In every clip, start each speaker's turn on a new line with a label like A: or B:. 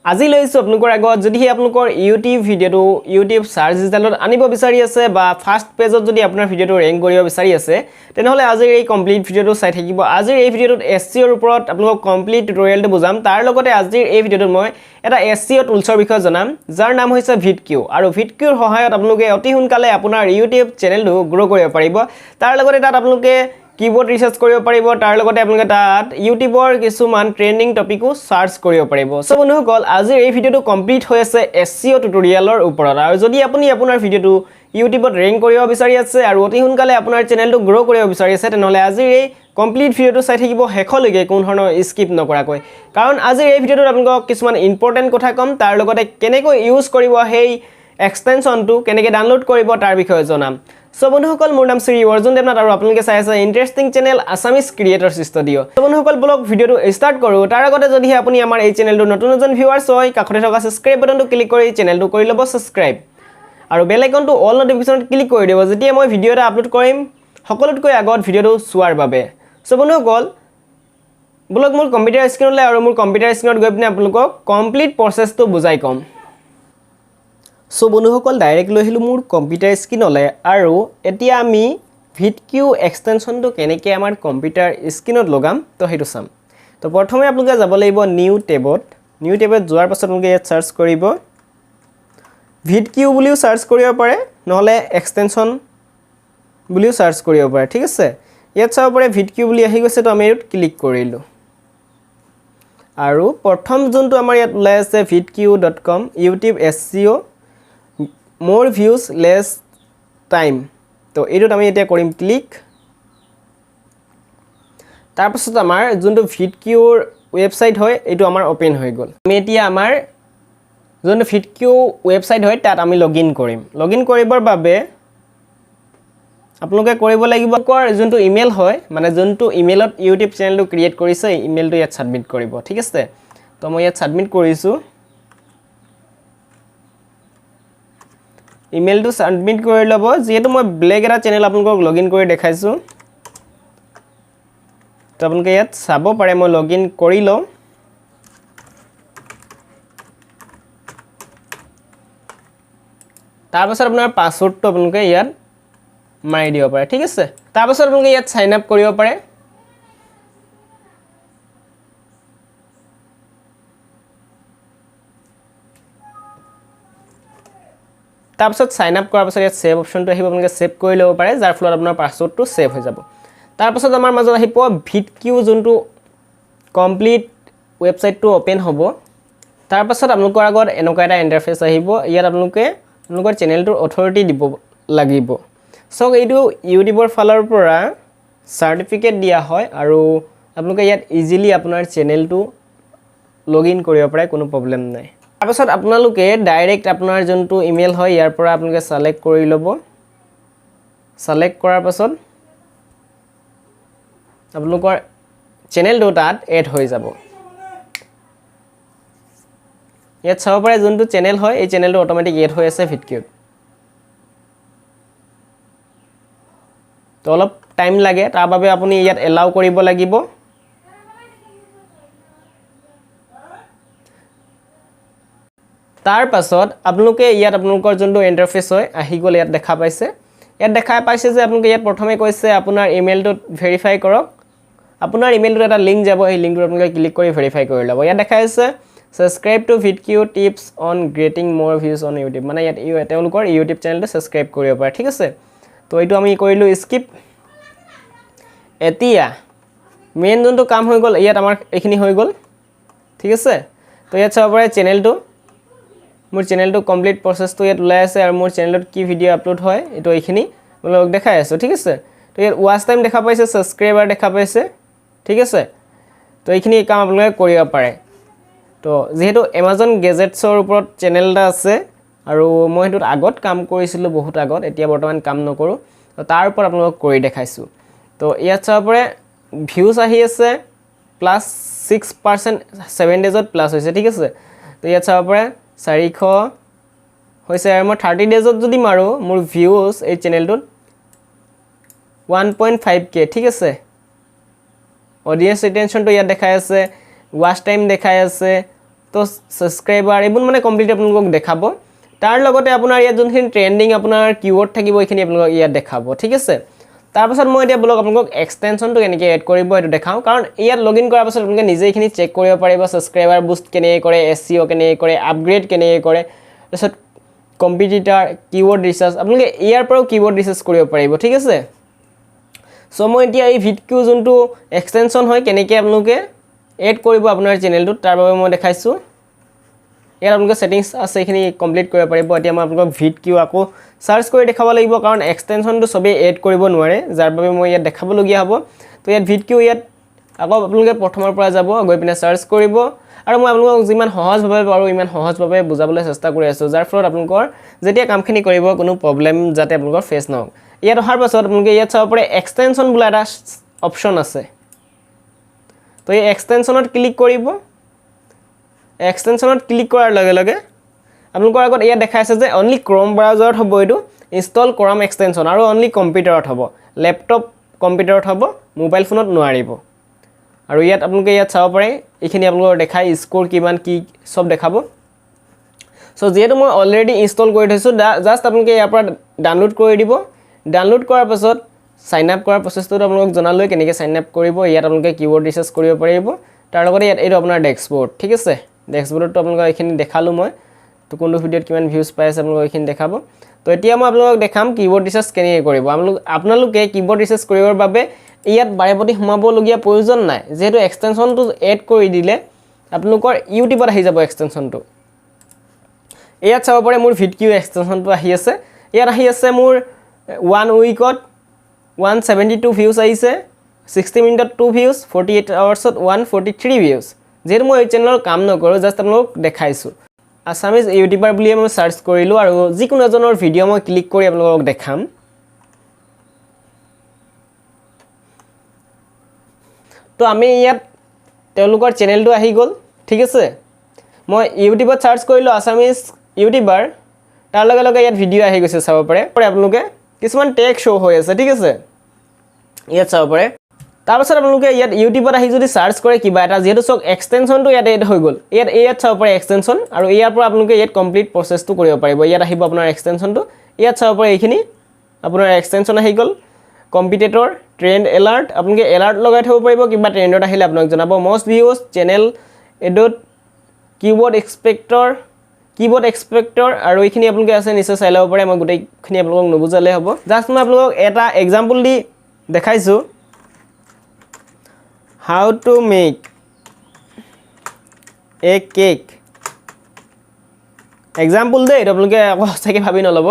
A: আজি লৈছো আপোনালোকৰ আগত যদি আপোনালোকৰ YouTube ভিডিওটো YouTube সাৰ্চ ৰিজাল্টত আনিব বিচাৰি আছে বা ফাৰ্স্ট পেজত যদি আপোনাৰ ভিডিওটো ৰেংক কৰিব বিচাৰি আছে তেনেহলে আজিৰ এই কমপ্লিট ভিডিওটো চাই থাকিব আজিৰ এই ভিডিওটোত SEO ৰ ওপৰত আপোনালোকক কমপ্লিট টিউটোৰিয়েলটো বুজাম তাৰ লগতে আজিৰ এই ভিডিওটোত মই এটা SEO টুলছৰ বিষয়ে জনাম যাৰ নাম হৈছে vidq আৰু vidq ৰ সহায়ত আপোনালোকে অতি সোনকালে আপোনাৰ YouTube চেনেলটো গ্ৰো কৰিব পাৰিব তাৰ লগতে তাত আপোনালোকে कीबोर्ड रिसर्च करियो परिबो तार लगते आपलोके तात यूट्यूबर किछुमान ट्रेंडिंग टपिको सर्च करियो परिबो सो बन्धुসকল আজি এই ভিডিওটো কমপ্লিট হৈ আছে SEO টিউটোৰিয়েলৰ ওপৰত আৰু যদি আপুনি আপোনাৰ ভিডিওটো ইউটিউবত ৰেংক কৰিব বিচাৰি আছে আৰু অতি সোনকালে আপোনাৰ চেনেলটো গ্ৰো কৰিব বিচাৰি আছে তেনেহলে আজি এই কমপ্লিট ভিডিওটো চাই থাকিব হেখলৈকে কোন ধৰণৰ স্কিপ নকৰাকৈ কাৰণ আজি এই ভিডিওটোত আপোনাক কিছুমান ইম্পৰ্টেন্ট কথা কম তাৰ লগতে কেনেকৈ ইউজ কৰিব হেই এক্সটেনশনটো কেনেকৈ ডাউনলোড কৰিব তাৰ বিষয়ে জনাম So বন্ধুসকল মোৰ নাম শ্ৰী arjundevnath আৰু আপোনালোকে চাই আছে interesting channel Assamese creators studio So বন্ধুসকল ব্লগ ভিডিওটো ষ্টাৰ্ট কৰো তাৰ আগতে যদি আপুনি আমাৰ এই চেনেলটো নতুন ভিউৱাৰ্ছ হয় কাষতে থকা সাবস্ক্ৰাইব বাটনটো ক্লিক কৰি চেনেলটো কৰি লব সাবস্ক্ৰাইব আৰু বেল আইকনটো অল নটিফিকেশনত ক্লিক কৰি দিব যেতিয়া মই ভিডিও এটা আপলোড কৰিম সকলোতকৈ আগত ভিডিওটো চোৱাৰ বাবে So বন্ধুসকল ব্লগ মোৰ কম্পিউটাৰ স্ক্ৰীনলৈ আৰু মোৰ কম্পিউটাৰ স্ক্ৰীনত গৈ পিনে আপোনালোকক কমপ্লিট প্ৰসেছটো বুজাই কম So বন্ধুসকল ডাইৰেক্ট লৈ আহিলো মোৰ কম্পিউটাৰ স্ক্ৰীনলৈ আৰু এতিয়া আমি vidq এক্সটেনশনটো কেনেকৈ আমাৰ কম্পিউটাৰ স্ক্ৰীনত লগাম তো হেতু চাম তো প্ৰথমে আপোনালোকে যাব লাগিব নিউ টেবত যোৱাৰ পাছত আপোনালোকে ইয়াত সাৰ্চ কৰিব vidq বুলিও সাৰ্চ কৰিব পাৰে নহলে এক্সটেনশন বুলিও সাৰ্চ কৰিব পাৰে ঠিক আছে ইয়াত চাব পাৰে vidq বুলি আহি গৈছে তো আমি ইয়াত ক্লিক কৰিলো আৰু প্ৰথম যোনটো আমাৰ ইয়াত ওলাই আছে vidq.com YouTube SEO more views less time তো এটো আমি এতিয়া কৰিম ক্লিক তাৰ পাছত আমাৰ যোনটো vidq ৰ ওয়েবসাইট হয় এটো আমাৰ ওপেন হৈ গল আমি এতিয়া আমাৰ যোনটো vidq ওয়েবসাইট হয় তাত আমি লগইন কৰিম লগইন কৰিবৰ বাবে আপোনালোকে কৰিব লাগিব কৰ যোনটো ইমেইল হয় মানে যোনটো ইমেইলত YouTube চেনেলটো ক্ৰিয়েট কৰিছে ইমেইলটো ইয়াত সাবমিট কৰিব ঠিক আছে তো মই ইয়াত সাবমিট কৰিছো ইমেইল টু সাবমিট কৰি লব যেহেতু মই ব্লেক এটা চেনেল আপোনালোকক লগইন কৰি দেখাইছো তো আপোনালোকে ইয়াত চাব পাৰে মই লগইন কৰি লও তাৰ পাছত আপোনাৰ পাসওয়াৰ্ডটো আপোনালোকে ইয়াত মাৰি দিব পাৰে ঠিক আছে তাৰ পাছত আপোনালোকে ইয়াত সাইন আপ কৰিব পাৰে তাৰ পাছত সাইন আপ কৰাৰ পাছত ইয়াত সেভ অপচনটো আহিব আপোনালোকে সেভ কৰি লব পাৰে যাৰ ফলত আপোনাৰ পাসওয়াৰ্ডটো সেভ হৈ যাব তাৰ পাছত আমাৰ মাজত আহিব vidq যোনটো কমপ্লিট ওয়েবসাইটটো ওপেন হ'ব তাৰ পাছত আপোনালোকৰ আগত এনেকুৱা এটা ইন্টাৰফেস আহিব ইয়াত আপোনালোকৰ চেনেলটোৰ অথৰিটি দিব লাগিব সো এইটো ইউটিউবৰ ফালৰ পৰা সাৰ্টিফিকেট দিয়া হয় আৰু আপোনালোকে ইয়াত ইজিলি আপোনাৰ চেনেলটো লগইন কৰিব পাৰে কোনো প্ৰবলেম নাই তাৰ পাছত আপোনালোকে ডাইৰেক্ট আপোনাৰ যোনটো ইমেইল হয় ইয়াৰ পৰা আপোনালোকে সিলেক্ট কৰি লব সিলেক্ট কৰাৰ পাছত আপোনালোকৰ চেনেলটো তাত এড হৈ যাব ইয়াত চাব পাৰে যোনটো চেনেল হয় এই চেনেলটো অটোমেটিক এড হৈ আছে vidq তো অলপ টাইম লাগে তাৰ বাবে আপুনি ইয়াত এলাউ কৰিব লাগিব তাৰ পাছত আপোনালোকে ইয়াত আপোনালোকৰ যোনটো ইন্টাৰফেস হয় আহি গল ইয়াত দেখা পাইছে যে আপোনালোকে ইয়াত প্ৰথমে কৈছে আপোনাৰ ইমেইলটো ভেৰিফাই কৰক আপোনাৰ ইমেইলটো এটা লিংক যাব এই লিংকটো আপোনালোকে ক্লিক কৰি ভেৰিফাই কৰি লব ইয়াত দেখাইছে subscribe to vidq tips on getting more views on YouTube মানে ইয়াত তেওঁলোকৰ YouTube চেনেলটো সাবস্ক্ৰাইব কৰিব পাৰে ঠিক আছে তো এইটো আমি কৰিলো স্কিপ এতিয়া মেইন যোনটো কাম হৈ গল ইয়াত আমাৰ এখিনি হৈ গল ঠিক আছে তো ইয়াত চাব পাৰে চেনেলটো মোৰ চেনেলটো কমপ্লিট প্ৰসেছটো ইয়াত ওলাই আছে আৰু মোৰ চেনেলত কি ভিডিও আপলোড হয় এটো এইখিনি আপোনালোকক দেখাই আছে ঠিক আছে তো ইয়াত ওয়াচ টাইম দেখা পাইছে সাবস্ক্ৰাইবাৰ দেখা পাইছে ঠিক আছে তো এইখিনি কাম আপোনালোকে কৰিব পাৰে তো যেহেতু Amazon গেজেটছৰ ওপৰত চেনেল এটা আছে আৰু মই হেতুত আগত কাম কৰিছিলো বহুত আগত এতিয়া বৰ্তমান কাম নকৰো তো তাৰ ওপৰত আপোনালোকক কৰি দেখাইছো তো ইয়াত চাব পাৰে ভিউজ আহি আছে +6% 7 ডেজত প্লাস হৈছে ঠিক আছে তো ইয়াত চাব পাৰে 400 হৈছে আৰু মই 30 ডেজত যদি মাৰো মোৰ ভিউজ এই চেনেলটোত 1.5k ঠিক আছে অডিয়েন্স ৰিটেনশনটো ইয়াত দেখাই আছে ওয়াচ টাইম দেখাই আছে তো সাবস্ক্ৰাইবাৰ এইবোৰ মানে কমপ্লিট আপোনালোকক দেখাব তাৰ লগতে আপোনাৰ ইয়াত যোনখিনি ট্ৰেন্ডিং আপোনাৰ কিৱৰ্ড থাকিব এইখিনি আপোনালোকক ইয়াত দেখাব ঠিক আছে তাৰ পাছত মই এতিয়া বলক আপোনালোকক এক্সটেনশনটো কেনেকৈ এড কৰিব এটো দেখাও কাৰণ ইয়াত লগইন কৰাৰ পাছত আপোনালোকে নিজে এইখিনি চেক কৰিব পাৰিব সাবস্ক্ৰাইবাৰ বুষ্ট কেনেকৈ কৰে এসইও কেনেকৈ কৰে আপগ্ৰেড কেনেকৈ কৰে তাৰপাছত কম্পিটিটৰ কিৱৰ্ড ৰিসাৰ্চ আপোনালোকে ইয়াৰ পৰাও কিৱৰ্ড ৰিসাৰ্চ কৰিব পাৰিব ঠিক আছে সো মই এতিয়া এই vidq যোনটো এক্সটেনশন হয় কেনেকৈ আপোনালোকে এড কৰিব আপোনাৰ চেনেলটোত তাৰ বাবে মই দেখাইছো ইয়াত আপোনালোকে সেটিংস আছে এইখিনি কমপ্লিট কৰিব পাৰিব এতিয়া মই আপোনালোকক vidq আকৌ সাৰ্চ কৰি দেখাব লাগিব কাৰণ এক্সটেনশনটো সবে এড কৰিব নোৱাৰে যাৰ বাবে মই ইয়াত দেখাব লগিয়া হ'ব তো ইয়াত vidq ইয়াত আকৌ আপোনালোকে প্ৰথমৰ পৰা যাব গৈ পিনে সাৰ্চ কৰিব আৰু মই আপোনালোকক যিমান সহজভাৱে পাৰো ইমান সহজভাৱে বুজাবলৈ চেষ্টা কৰি আছো যাৰ ফলত আপোনালোকৰ যেতিয়া কামখিনি কৰিব কোনো প্ৰবলেম যাতে আপোনালোকৰ ফেস নহওক ইয়াত অহাৰ পাছত আপোনালোকে ইয়াত চাব পাৰে এক্সটেনশন বোলা এটা অপচন আছে তো এই এক্সটেনশনত ক্লিক কৰিব এক্সটেনশনত ক্লিক কৰাৰ লগে লগে আপোনালোকৰ আগত ইয়াত দেখাইছে যে অনলি ক্ৰোম ব্ৰাউজাৰত হ'ব এটো ইনষ্টল কৰাম এক্সটেনশন আৰু অনলি কম্পিউটাৰত হ'ব ল্যাপটপ কম্পিউটাৰত হ'ব মোবাইল ফোনত নোৱাৰিব আৰু ইয়াত আপোনালোকে ইয়াত চাব পাৰে এইখিনি আপোনালোকৰ দেখাই স্কোৰ কিমান কি সব দেখাব সো যেহেতু মই অলৰেডি ইনষ্টল কৰি থৈছো জাস্ট আপোনালোকে ইয়াৰ পৰা ডাউনলোড কৰি দিব ডাউনলোড কৰাৰ পাছত সাইন আপ কৰাৰ প্ৰসেসটো আপোনালোকক জনালৈ কেনেকৈ সাইন আপ কৰিব ইয়াত আপোনালোকে কিৱৰ্ড ৰিসাৰ্চ কৰিব পাৰিব তাৰ লগতে ইয়াত এইটো আপোনাৰ ডেস্কবৰ্ড ঠিক আছে ডেস্কবৰ্ডটো আপোনালোকক এইখিনি দেখালো মই তো কোনটো ভিডিঅ'ত কিমান ভিউজ পাই আছে আপোনালোকক এইখিনি দেখাব তো এতিয়া মই আপোনালোকক দেখাম কিৱৰ্ড ৰিসাৰ্চ কেনেকৈ কৰিব আপোনালোকে কিৱৰ্ড ৰিসাৰ্চ কৰিবৰ বাবে ইয়াত বাৰেপতি সোমাবলগীয়া প্ৰয়োজন নাই যেহেতু এক্সটেনশনটো এড কৰি দিলে আপোনালোকৰ ইউটিউবত আহি যাব এক্সটেনশনটো ইয়াত চাব পাৰে মোৰ vidq এক্সটেনশনটো আহি আছে ইয়াত আহি আছে মোৰ 1 উইকত 172 ভিউজ আহিছে 60 মিনিটত 2 ভিউজ 48 আৱাৰ্ছত 143 ভিউজ যেহেতু মই এই চেনেলৰ কাম নকৰো জাস্ট আপোনালোকক দেখাইছো আসামিজ ইউটিউবাৰ বুলি মই সাৰ্চ কৰিলো আৰু যিকোনো এজনৰ ভিডিঅ' মই ক্লিক কৰি আপোনালোকক দেখাম তো আমি ইয়াত তেওঁলোকৰ চেনেলটো আহি গল ঠিক আছে মই ইউটিউবত সাৰ্চ কৰিলো আসামিজ ইউটিউবাৰ তাৰ লগে লগে ইয়াত ভিডিঅ' আহি গৈছে চাব পাৰে আপোনালোকে কিছুমান টেগ শো হৈ আছে ঠিক আছে ইয়াত চাব পাৰে তাৰ পাছত আপোনালোকে ইয়াত ইউটিউবত আহি যদি সাৰ্চ কৰে কিবা এটা যেহেতু সক এক্সটেনশনটো ইয়াত এড হৈ গল ইয়াত চাব পাৰে এক্সটেনশন আৰু ইয়াৰ পৰা আপোনালোকে ইয়াত কমপ্লিট প্ৰসেসটো কৰিব পাৰিব ইয়াত আহিব আপোনাৰ এক্সটেনশনটো ইয়াত চাব পাৰে এইখিনি আপোনাৰ এক্সটেনশন আহি গল কম্পিটিটৰ ট্ৰেন্ড এলাৰ্ট আপোনালোকে এলাৰ্ট লগাই থব পাৰিব কিবা ট্ৰেন্ডত আহিলে আপোনাক জনাব মোষ্ট ভিউজ চেনেল এডট কিৱৰ্ড এক্সপেক্টৰ আৰু এইখিনি আপোনালোকে আছে নিশ্চয় চাই ল'ব পাৰে মই গোটেইখিনি আপোনালোকক নবুজালে হ'ব জাস্ট মই আপোনালোকক এটা এক্সাম্পল দি দেখাইছো how to make a cake example দে এটা আপোনালোকে সঁচাকৈ ভাবি নলব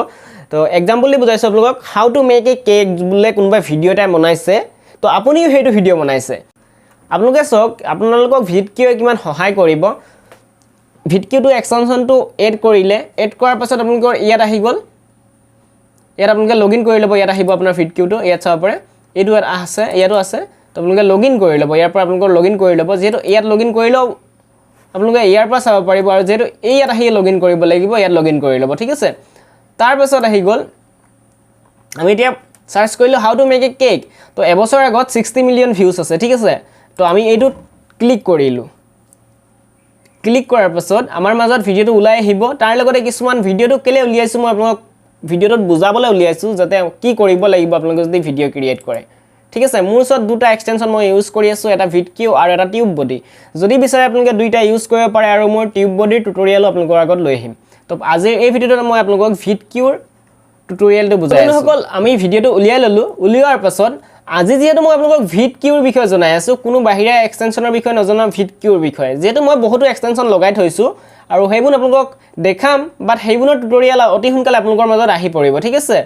A: তো এক্সাম্পল দি বুজাইছো আপোনালোকক how to make a cake বুলে কোনোবা ভিডিঅ' এটা বনাইছে তো আপুনিও সেইটো ভিডিঅ' বনাইছে আপোনালোকে চক আপোনালোকক vidq কিমান সহায় কৰিব vidq টো এক্সটেনশনটো এড কৰিলে এড কৰাৰ পাছত আপোনালোকৰ ইয়াত আহি গল ইয়াত আপোনালোকে লগইন কৰি ল'ব ইয়াত আহিব আপোনাৰ vidq টো ইয়াত চাব পাৰে এইটো আছে ইয়াতো আছে তো আপোনালোকে লগইন কৰি ল'ব ইয়াৰ পৰা আপোনালোকৰ লগইন কৰি ল'ব যেহেতু ইয়াত লগইন কৰিলেও আপোনালোকে ইয়াৰ পৰা চাব পাৰিব আৰু যেহেতু ইয়াত আহি লগইন কৰিব লাগিব ইয়াত লগইন কৰি ল'ব ঠিক আছে তাৰ পাছত আহি গল আমি এতিয়া সাৰ্চ কৰিলো how to make a cake তো এবছৰ আগত 60 মিলিয়ন ভিউজ আছে ঠিক আছে তো আমি এইটো ক্লিক কৰিলো ক্লিক কৰাৰ পাছত আমাৰ মাজত ভিডিঅ'টো ওলাই আহিব তাৰ লগতে কিছুমান ভিডিঅ'টো কেলে উলিয়াইছো মই আপোনাক ভিডিঅ'টোত বুজাবলৈ উলিয়াইছো যাতে কি কৰিব লাগিব আপোনালোকে যদি ভিডিঅ' ক্ৰিয়েট কৰে ঠিক আছে মোৰ ওচৰত দুটা এক্সটেনশন মই ইউজ কৰি আছো এটা vidq আৰু এটা টিউব বডি যদি বিচাৰে আপোনালোকে দুইটা ইউজ কৰিব পাৰে আৰু মই টিউব বডিৰ টিউটোৰিয়েল আপোনালোকৰ আগত লৈ আহিম তো আজি এই ভিডিঅ'টোত মই আপোনালোকক vidqৰ টিউটোৰিয়েলটো বুজাই আছো সকল আমি ভিডিঅ'টো উলিয়াই ললো উলিওৱাৰ পাছত আজি যেহেতু মই আপোনালোকক vidqৰ বিষয়ে জনাই আছো কোনো বাহিৰা এক্সটেনশনৰ বিষয়ে নজনা vidqৰ বিষয়ে যেহেতু মই বহুতো এক্সটেনশন লগাই থৈছো আৰু হেইবোৰ আপোনালোকক দেখাম বাট হেইবোৰৰ টিউটোৰিয়েল অতি সোনকালে আপোনালোকৰ মাজত আহি পৰিব ঠিক আছে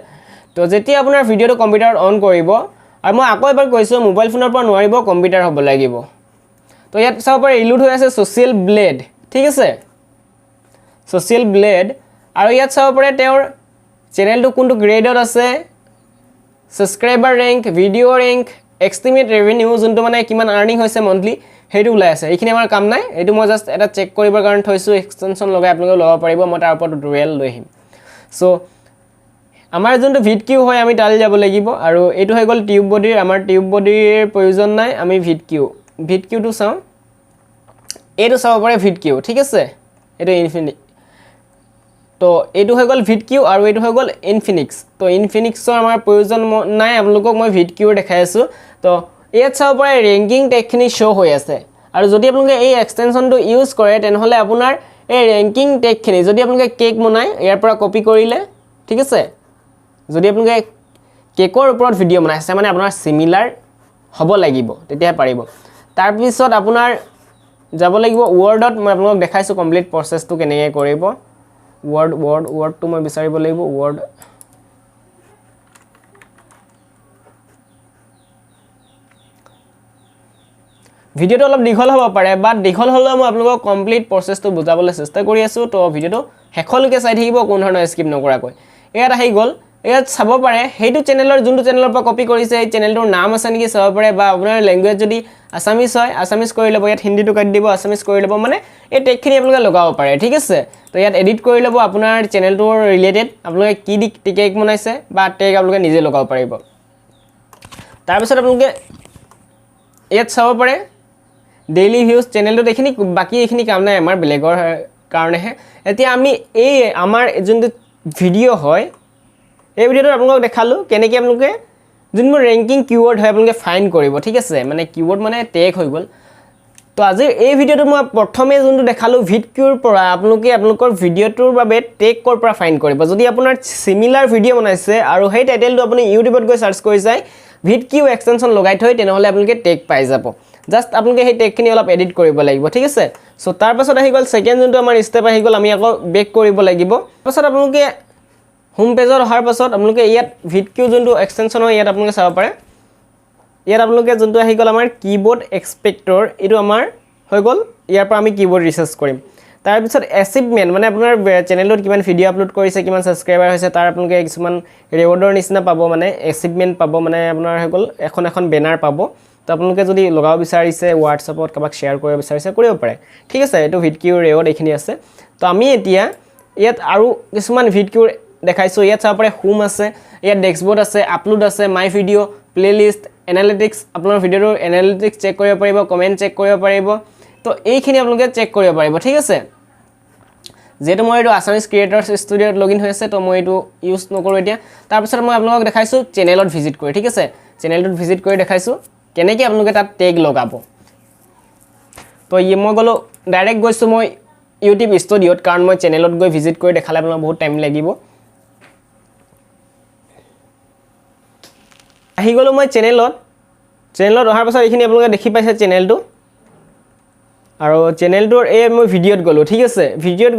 A: তো যেতিয়া আপোনাৰ ভিডিঅ'টো কম্পিউটাৰত অন কৰিব আৰু মই আকৌ এবাৰ কৈছো মোবাইল ফোনৰ পৰা নোৱাৰিব কম্পিউটাৰ হ'ব লাগিব তো ইয়াত চাব পাৰে ইলুড হৈ আছে সোশ্যাল ব্লেড ঠিক আছে সোশ্যাল ব্লেড আৰু ইয়াত চাব পাৰে তেওঁৰ চেনেলটো কোনটো গ্ৰেডত আছে subscriber rank video' rank estimate revenue যোনটো মানে কিমান আৰ্নিং হৈছে মন্থলি হেইটো ওলাই আছে এইখিনি আমাৰ কাম নাই এইটো মই জাস্ট এটা চেক কৰিবৰ কাৰণে থৈছো এক্সটেনশন লগাই আপোনালোকে ল'ব পাৰিব মই তাৰ ওপৰত টিউটোৰিয়েল লৈ আহিম সো আমাৰ যোনটো vidq হয় আমি তালে যাব লাগিব আৰু এটো হৈ গল টিউব বডিৰ আমাৰ টিউব বডিৰ প্ৰয়োজন নাই আমি vidq টো চাও এইটো চাব পাৰে vidq ঠিক আছে এইটো ইনফিনিক্স তো এইটো হৈ গ'ল vidq আৰু এইটো হৈ গ'ল ইনফিনিক্স তো ইনফিনিক্সৰ আমাৰ প্ৰয়োজন নাই আপোনালোকক মই vidq দেখাই আছো তো ইয়াত চাব পাৰে ৰেংকিং টেগখিনি শো হৈ আছে আৰু যদি আপোনালোকে এই এক্সটেনশনটো ইউজ কৰে তেনেহলে আপোনাৰ এই ৰেংকিং টেগখিনি যদি আপোনালোকে কেক বনায় ইয়াৰ পৰা কপি কৰিলে ঠিক আছে যদি আপোনালোকে কেকৰ ওপৰত ভিডিও বনাইছে মানে আপোনাৰ সিমিলাৰ হ'ব লাগিব তেতিয়া পাৰিব তাৰ পিছত আপোনাৰ যাব লাগিব ৱৰ্ডত মই আপোনালোকক দেখাইছো কমপ্লিট প্ৰসেসটো কেনেকৈ কৰিব ৱৰ্ডটো মই বিচাৰিব লাগিব ৱৰ্ড ভিডিওটো অলপ দীঘল হ'ব পাৰে বাট দীঘল হ'লেও মই আপোনালোকক কমপ্লিট প্ৰসেসটো বুজাবলৈ চেষ্টা কৰি আছো তো ভিডিওটো শেষলৈকে চাই থাকিব কোনো ধৰণৰ স্কিপ নকৰাকৈ ইয়াত আহি গ'ল ইয়াত চাব পাৰে হেইটো চেনেলৰ যোনটো চেনেলৰ পৰা কপি কৰিছে এই চেনেলটোৰ নাম আছে নেকি চাব পাৰে বা আপোনাৰ ল্যাঙ্গুৱেজ যদি আসামিজ হয় আসামিজ কৰি ল'ব ইয়াত হিন্দীটো কাটি দিব আসামিজ কৰি ল'ব মানে এই টেগখিনি আপোনালোকে লগাব পাৰে ঠিক আছে তো ইয়াত এডিট কৰি ল'ব আপোনাৰ চেনেলটোৰ ৰিলেটেড আপোনালোকে কি টেগ বনাইছে বা টেগ আপোনালোকে নিজে লগাব পাৰিব তাৰ পিছত আপোনালোকে ইয়াত চাব পাৰে ডেইলি ভিউজ চেনেলটো দেখিনি বাকি এইখিনি কাম নাই আমাৰ বেলেগৰ কাৰণেহে এতিয়া আমি এই আমাৰ যোনটো ভিডিও হয় এই ভিডিওটো আপোনালোকক দেখালো কেনেকৈ আপোনালোকে যোনবোৰ ৰেংকিং কিৱৰ্ড হয় আপোনালোকে ফাইন্ড কৰিব ঠিক আছে মানে কিৱৰ্ড মানে টেগ হৈ গ'ল তো আজি এই ভিডিওটো মই প্ৰথমে যোনটো দেখালো vidqৰ পৰা আপোনালোকে আপোনালোকৰ ভিডিওটোৰ বাবে টেগ কৰ পৰা ফাইন্ড কৰিব যদি আপোনাৰ সিমিলাৰ ভিডিও বনাইছে আৰু সেই টাইটেলটো আপুনি ইউটিউবত গৈ সাৰ্চ কৰি যায় vidq এক্সটেনশন লগাই থৈ তেনেহলে আপোনালোকে টেগ পাই যাব জাস্ট আপোনালোকে সেই টেগখিনি অলপ এডিট কৰিব লাগিব ঠিক আছে সো তাৰ পাছত আহি গ'ল সেকেন্ড যোনটো আমাৰ স্টেপ আহি গ'ল আমি আকৌ বেক কৰিব লাগিব পাছত আপোনালোকে হোম পেজৰ অহাৰ পাছত আপোনালোকে ইয়াত vidq যোনটো এক্সটেনশন হয় ইয়াত আপোনালোকে চাব পাৰে ইয়াত আপোনালোকে যোনটো আহি গ'ল আমাৰ কিবোৰ্ড এক্সপেক্টৰ এটো আমাৰ হৈ গ'ল ইয়াৰ পৰা আমি কিবোৰ্ড ৰিসাৰ্চ কৰিম তাৰ পিছত অ্যাচিভমেন্ট মানে আপোনাৰ চেনেলত কিমান ভিডিও আপলোড কৰিছে কিমান সাবস্ক্ৰাইবাৰ হৈছে তাৰ আপোনালোকে কিছুমান ৰিৱাৰ্ডৰ নিচিনা পাব মানে অ্যাচিভমেন্ট পাব মানে আপোনাৰ হৈ গ'ল এখন বেনাৰ পাব তো আপোনালোকে যদি লগাব বিচাৰিছে WhatsAppত কাবাক শেয়াৰ কৰিব বিচাৰিছে কৰিব পাৰে ঠিক আছে এটো vidq ৰিৱাৰ্ড এখিনি আছে তো আমি এতিয়া ইয়াত আৰু কিছুমান vidq দেখাইছো ইয়াত চাব পাৰে হোম আছে ইয়াত ডেস্কবোৰ্ড আছে আপলোড আছে মাই ভিডিও প্লেলিষ্ট এনালিটিক্স আপোনাৰ ভিডিওৰ এনালিটিক্স চেক কৰিব পাৰিব কমেন্ট চেক কৰিব পাৰিব তো এইখিনি আপোনালোকে চেক কৰিব পাৰিব ঠিক আছে যেটো মই এটো আসামিজ ক্ৰিয়েটৰ্ছ ষ্টুডিওত লগইন হৈ আছে তো মই এটো ইউজ নকৰো এতিয়া তাৰ পিছত মই আপোনালোকক দেখাইছো চেনেলত ভিজিট কৰি ঠিক আছে চেনেলটোত ভিজিট কৰি দেখাইছো কেনেকৈ আপোনালোকে তাত টেগ লগাব তো মই গলো ডাইৰেক্ট গৈছো মই YouTube ষ্টুডিওত কাৰণ মই চেনেলত গৈ ভিজিট কৰি দেখালে আপোনাক বহুত টাইম লাগিব আহি গলো মই চেনেলত অহাৰ পাছত এইখিনি আপোনালোকে দেখি পাইছে চেনেলটো আৰু চেনেলটোৰ এই মই ভিডিওত গলো ঠিক আছে ভিডিওত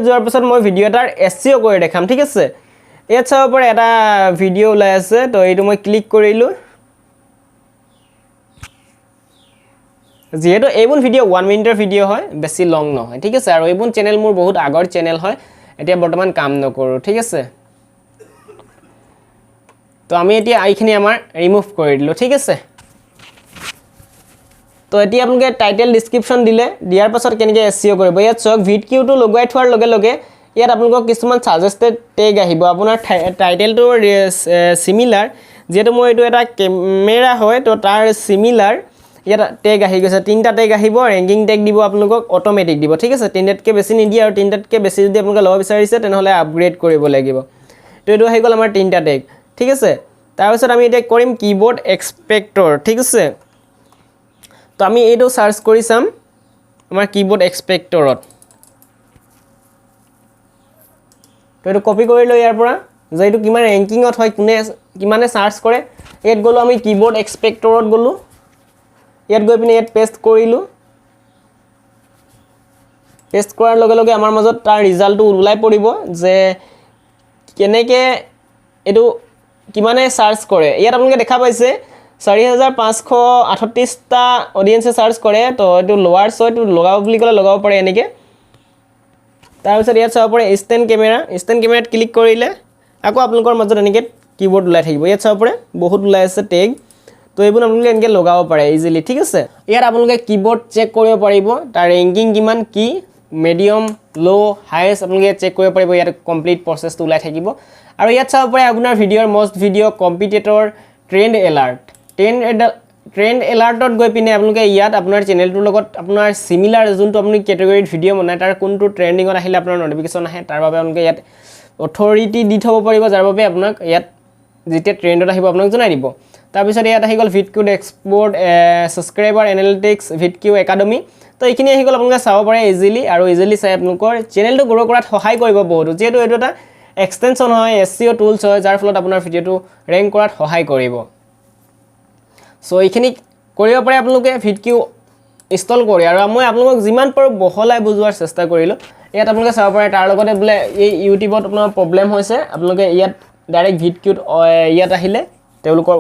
A: যোৱাৰ পাছত মই ভিডিও এটাৰ SEO কৰি দেখাম ঠিক আছে ইয়াত চাব পাৰে এটা ভিডিও ওলাই আছে তো এইটো মই ক্লিক কৰিলো যেহেতু এইবোৰ ভিডিও 1 মিনিটৰ ভিডিও হয় বেছি লং নহয় ঠিক আছে আৰু এইবোৰ চেনেল মোৰ বহুত আগৰ চেনেল হয় এতিয়া বৰ্তমান কাম নকৰো ঠিক আছে তো আমি এতিয়া আইখিনি আমাৰ ৰিমুভ কৰি দিলো ঠিক আছে তো এতিয়া আপোনালোকে টাইটেল ডেসক্ৰিপচন দিয়াৰ পাছত কেনেকৈ SEO কৰিব ইয়াত চক vidq টো লগাই থোৱাৰ লগে লগে ইয়াত আপোনালোকক কিছুমান সাজেস্টেড টেগ আহিব আপোনাৰ টাইটেলটো সিমিলাৰ যেটো মই এটো এটা ক্যামেৰা হয় তো তাৰ সিমিলাৰ ইয়াত টেগ আহি গৈছে তিনটা টেগ আহিব ৰেংকিং টেগ দিব আপোনালোকক অটোমেটিক দিব ঠিক আছে তিনটাতকৈ বেছি নিদিয়ে আৰু তিনটাতকৈ বেছি যদি আপোনালোকে লব বিচাৰিছে তেনেহলে আপগ্ৰেড কৰিব লাগিব তো এটো আহি গ'ল আমাৰ তিনটা টেগ ঠিক আছে তাৰ পিছত আমি এটা কৰিম কিবোৰ্ড এক্সপেক্টৰ ঠিক আছে তো আমি এইটো সাৰ্চ কৰি চাম আমাৰ কিবোৰ্ড এক্সপেক্টৰত তো এটো কপি কৰি লৈ ইয়াৰ পৰা যে এটো কিমান ৰেংকিংত হয় কোনে কিমানে সাৰ্চ কৰে ইয়াত গলো আমি কিবোৰ্ড এক্সপেক্টৰত গলো ইয়াত গৈ পিনে ইয়াত পেস্ট কৰিলো পেস্ট কৰাৰ লগে লগে আমাৰ মাজত তাৰ ৰিজাল্টটো ওলাই পৰিব যে কেনেকৈ এটো কিমানে সাৰ্চ কৰে ইয়াত আপোনালোকে দেখা পাইছে 4538 টা অডিয়েন্সে সাৰ্চ কৰে তো এটো লোৱাৰ সয়টো লগাব বুলি কলে লগাব পাৰে এনেকৈ তাৰ পিছত ইয়াত চাব পাৰে ষ্টেণ্ড কেমেৰাত ক্লিক কৰিলে আকৌ আপোনালোকৰ মাজত এনেকৈ কিবোৰ্ড ওলাই থাকিব ইয়াত চাব পাৰে বহুত ওলাই আছে টেগ তো এইবোৰ আপোনালোকে এনেকৈ লগাব পাৰে ইজিলি ঠিক আছে ইয়াত আপোনালোকে কিবোৰ্ড চেক কৰিব পাৰিব তাৰ ৰেংকিং কিমান কি মিডিয়াম লো হাইয়েষ্ট আপোনালোকে চেক কৰিব পাৰিব ইয়াত কমপ্লিট প্ৰসেসটো ওলাই থাকিব আৰু ইয়াত চাব পাৰে আপোনাৰ ভিডিওৰ most video competitor trend alert trend এলাৰ্টত গৈ পিনে আপোনালোকে ইয়াত আপোনাৰ চেনেলটোৰ লগত আপোনাৰ সিমিলাৰ যোনটো আপুনি কেটেগৰীত ভিডিঅ' বনায় তাৰ কোনটো ট্ৰেন্ডিঙত আহিলে আপোনাৰ নটিফিকেশ্যন আহে তাৰ বাবে আপোনালোকে ইয়াত অথৰিটি দি থ'ব পাৰিব যাৰ বাবে আপোনাক ইয়াত যেতিয়া ট্ৰেন্ডত আহিব আপোনাক জনাই দিব তাৰপিছত ইয়াত আহি গ'ল vidq export subscriber analytics vidq academy তো এইখিনি আহি গ'ল আপোনালোকে চাব পাৰে ইজিলি আৰু ইজিলি চাই আপোনালোকৰ চেনেলটো গ্ৰ' কৰাত সহায় কৰিব বহুত যিহেতু এইটো এটা এক্সটেনশ্যন হয় SEO টুলছ হয় যাৰ ফলত আপোনাৰ ভিডিঅ'টো ৰেংক কৰাত সহায় কৰিব সো এইখিনি কৰিব পাৰে আপোনালোকে vidq ইনষ্টল কৰি আৰু মই আপোনালোকক যিমান পাৰো বহলাই বুজোৱাৰ চেষ্টা কৰিলো ইয়াত আপোনালোকে চাব পাৰে তাৰ লগতে বোলে এই ইউটিউবত আপোনাৰ প্ৰবলেম হৈছে আপোনালোকে ইয়াত ডাইৰেক্ট vidq ইয়াত আহিলে তেওঁলোকৰ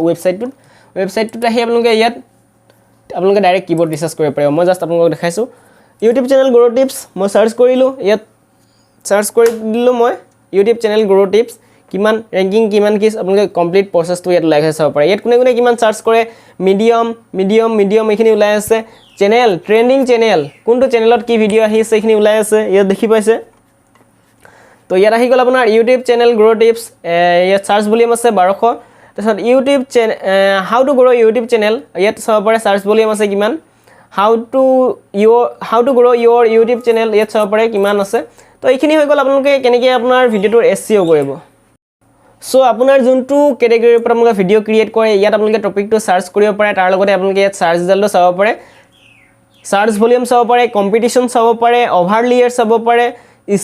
A: ৱেবছাইটটোত আহি আপোনালোকে ইয়াত আপোনালোকে ডাইৰেক্ট কিবোৰ্ড ৰিচাৰ্জ কৰিব পাৰিব মই জাস্ট আপোনালোকক দেখাইছো ইউটিউব চেনেল গ্ৰ' টিপছ মই সাৰ্চ কৰিলো ইয়াত সাৰ্চ কৰি দিলো মই ইউটিউব চেনেল গ্ৰ' টিপছ কিমান ৰেংকিং কিমান কি আপোনালোকে কমপ্লিট প্ৰসেছটো ইয়াত ওলাই চাব পাৰে ইয়াত কোনে কিমান সাৰ্চ কৰে মিডিয়াম এইখিনি ওলাই আছে চেনেল ট্ৰেন্ডিং চেনেল কোনটো চেনেলত কি ভিডিঅ' আহিছে এইখিনি ওলাই আছে ইয়াত দেখি পাইছে তো ইয়াত আহি গ'ল আপোনাৰ ইউটিউব চেনেল গ্ৰ' টিপছ ইয়াত সাৰ্চ ভলিউম আছে 1200 তাৰপিছত YouTube how to grow' YouTube channel ইয়াত চাব পাৰে সাৰ্চ ভলিউম আছে কিমান how to grow' Euro YouTube channel ইয়াত চাব পাৰে কিমান আছে তো এইখিনি হৈ গ'ল আপোনালোকে কেনেকৈ আপোনাৰ ভিডিঅ'টোৰ SEO কৰিব সো আপোনাৰ যোনটো কেটেগৰীৰ পৰা আপোনালোকে ভিডিঅ' ক্ৰিয়েট কৰে ইয়াত আপোনালোকে টপিকটো সাৰ্চ কৰিব পাৰে তাৰ লগতে আপোনালোকে ইয়াত সাৰ্চ ৰিজাল্টটো চাব পাৰে সাৰ্চ ভলিউম চাব পাৰে কম্পিটিশ্যন চাব পাৰে ওভাৰলিয়াৰ চাব পাৰে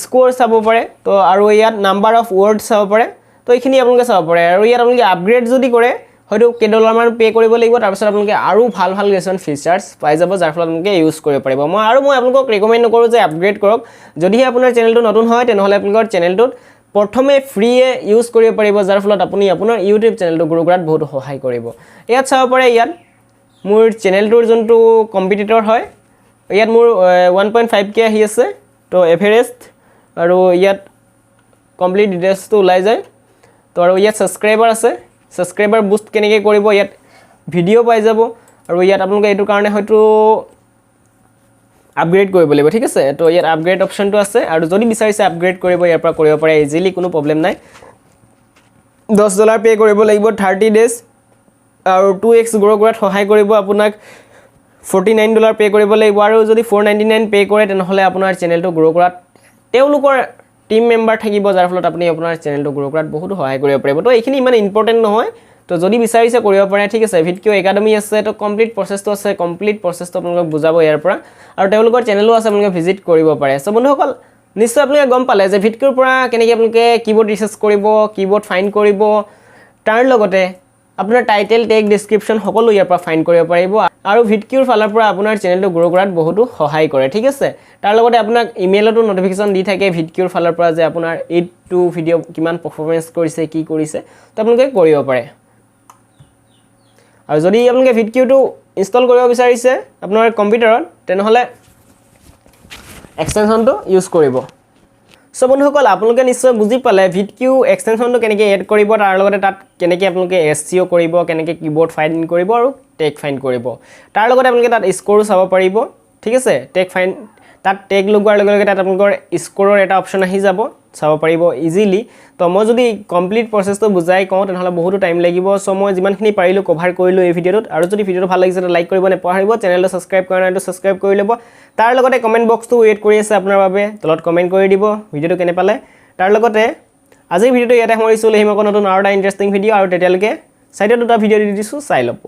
A: স্ক'ৰ চাব পাৰে তো আৰু ইয়াত নাম্বাৰ অফ ৱৰ্ড চাব পাৰে তো এইখিনি আপোনালোকে চাব পাৰে আৰু ইয়াত আপোনালোকে আপগ্ৰেড যদি কৰে হয়তো $10 পে কৰিব লাগিব তাৰপিছত আপোনালোকে আৰু ভাল কিছুমান ফিচাৰ্ছ পাই যাব যাৰ ফলত আপোনালোকে ইউজ কৰিব পাৰিব মই আপোনালোকক ৰেকমেণ্ড নকৰোঁ যে আপগ্ৰেড কৰক যদিহে আপোনাৰ চেনেলটো নতুন হয় তেনেহ'লে আপোনালোকৰ চেনেলটোত প্ৰথমে ফ্ৰীয়ে ইউজ কৰিব পাৰিব যাৰ ফলত আপুনি আপোনাৰ ইউটিউব চেনেলটো গ্ৰ' কৰাত বহুত সহায় কৰিব ইয়াত চাব পাৰে ইয়াত মোৰ চেনেলটোৰ যোনটো কম্পিটিটৰ হয় ইয়াত মোৰ 1.5k আহি আছে তো এভাৰেষ্ট আৰু ইয়াত কমপ্লিট ডিটেইলছটো ওলাই যায় তো আৰু ইয়াত সাবস্ক্ৰাইবাৰ আছে সাবস্ক্ৰাইবাৰ বুষ্ট কেনেকৈ কৰিব ইয়াত ভিডিঅ' পাই যাব আৰু ইয়াত আপোনালোকে এইটো কাৰণে হয়তো আপগ্ৰেড কৰিব লাগিব ঠিক আছে তো ইয়াত আপগ্ৰেড অপচনটো আছে আৰু যদি বিচাৰিছে আপগ্ৰেড কৰিব ইয়াৰ পৰা কৰিব পাৰে ইজিলি কোনো প্ৰবলেম নাই $10 পে কৰিব লাগিব 30 ডেজ আৰু 2x গ্ৰ' কৰাত সহায় কৰিব আপোনাক $49 পে কৰিব লাগিব আৰু যদি $499 পে কৰে তেনেহ'লে আপোনাৰ চেনেলটো গ্ৰ' কৰাত তেওঁলোকৰ টিম মেম্বাৰ থাকিব যাৰ ফলত আপুনি আপোনাৰ চেনেলটো গ্ৰ' কৰাত বহুত সহায় কৰিব পাৰিব তো এইখিনি ইমান ইম্পৰ্টেণ্ট নহয় তো যদি বিচাৰিছে কৰিব পাৰে ঠিক আছে vidq একাডেমি আছে তো কমপ্লিট প্ৰসেছটো আছে কমপ্লিট প্ৰসেছটো আপোনালোকক বুজাব ইয়াৰ পৰা আৰু তেওঁলোকৰ চেনেলো আছে আপোনালোকে ভিজিট কৰিব পাৰে সো বন্ধুসকল নিশ্চয় আপোনালোকে গম পালে যে vidqৰ পৰা কেনেকৈ আপোনালোকে কিবোৰ্ড ৰিচাৰ্চ কৰিব কিবোৰ্ড ফাইণ্ড কৰিব তাৰ লগতে আপোনাৰ টাইটেল টেগ ডেসক্ৰিপচন সকলো ইয়াৰ পৰা ফাইণ্ড কৰিব পাৰিব আৰু vidqৰ ফালৰ পৰা আপোনাৰ চেনেলটো গ্ৰ' কৰাত বহুতো সহায় কৰে ঠিক আছে তাৰ লগতে আপোনাক ইমেইলতো নটিফিকেশ্যন দি থাকে vidqৰ ফালৰ পৰা যে আপোনাৰ এইটো ভিডিঅ' কিমান পাৰফৰ্মেন্স কৰিছে কি কৰিছে তো আপোনালোকে কৰিব পাৰে আৰু যদি আপোনালোকে vidqটো ইনষ্টল কৰিব বিচাৰিছে আপোনাৰ কম্পিউটাৰত তেনেহ'লে এক্সটেনশ্যনটো ইউজ কৰিব সো বন্ধুসকল আপোনালোকে নিশ্চয় বুজি পালে vidq এক্সটেনশ্যনটো কেনেকৈ এড কৰিব তাৰ লগতে তাত কেনেকৈ আপোনালোকে SEO কৰিব কেনেকৈ কিবোৰ্ড ফাইণ্ড কৰিব আৰু টেগ ফাইণ্ড কৰিব তাৰ লগতে আপোনালোকে তাত স্ক'ৰো চাব পাৰিব ঠিক আছে টেগ ফাইণ্ড তাত টেগ লগোৱাৰ লগে লগে তাত আপোনালোকৰ স্ক'ৰৰ এটা অপচন আহি যাব চাব পাৰিব ইজিলি তো মই যদি কমপ্লিট প্ৰসেছটো বুজাই কওঁ তেনেহ'লে বহুতো টাইম লাগিব সো মই যিমানখিনি পাৰিলোঁ কভাৰ কৰিলোঁ এই ভিডিঅ'টোত আৰু যদি ভিডিঅ'টো ভাল লাগিছে লাইক কৰিব নেপাহৰিব চেনেলটো ছাবস্ক্ৰাইব কৰা নাইতো ছাবস্ক্ৰাইব কৰি ল'ব তাৰ লগতে কমেণ্ট বক্সটো ৱেইট কৰি আছে আপোনাৰ বাবে তলত কমেণ্ট কৰি দিব ভিডিঅ'টো কেনে পালে তাৰ লগতে আজিৰ ভিডিঅ'টো ইয়াতে সামৰিছোঁ লৈ আহিম আকৌ নতুন আৰু এটা ইণ্টাৰেষ্টিং ভিডিঅ' আৰু তেতিয়ালৈকে চাইডত দুটা ভিডিঅ' দি দিছোঁ চাই ল'ব